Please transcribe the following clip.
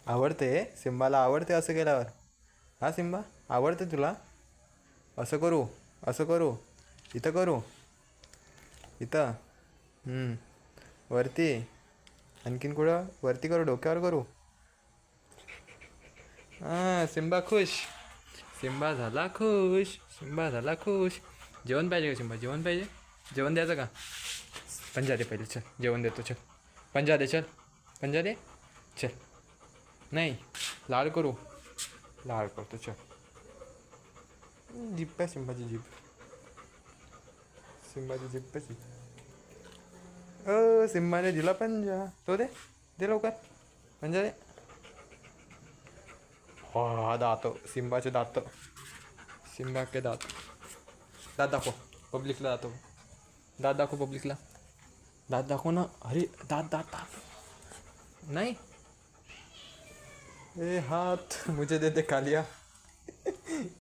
आवडते सिम्बाला, आवडते असं केल्यावर. हा सिम्बा, आवडते तुला? असं करू, असं करू, इथं करू, इथं, वरती, आणखीन कुठं वरती करू, डोक्यावर करू. हां सिम्बा खुश, सिम्बा झाला खुश, सिम्बा झाला खुश. जेवण पाहिजे का सिम्बा, जेवण पाहिजे? जेवण द्यायचं का? पंजा दे पहिले, चल जेवण देतो, चल पंजा दे, चल पंजा दे, चल. नाही, लाड करू, लाड करतो, चल. जीप आहे सिम्बाची, जीप, सिम्बाची जीप कशी. सिम्बाने दिला पंजा, तो दे, दे लवकर पंजा दे. हा दात, सिम्बाचे दात, सिम्बा के दात. दात दाखव पब्लिकला, दाखव दात, दाखव पब्लिकला, दात दाखव ना. अरे दात दात दात नाही. ए हाथ मुझे दे दे कालिया.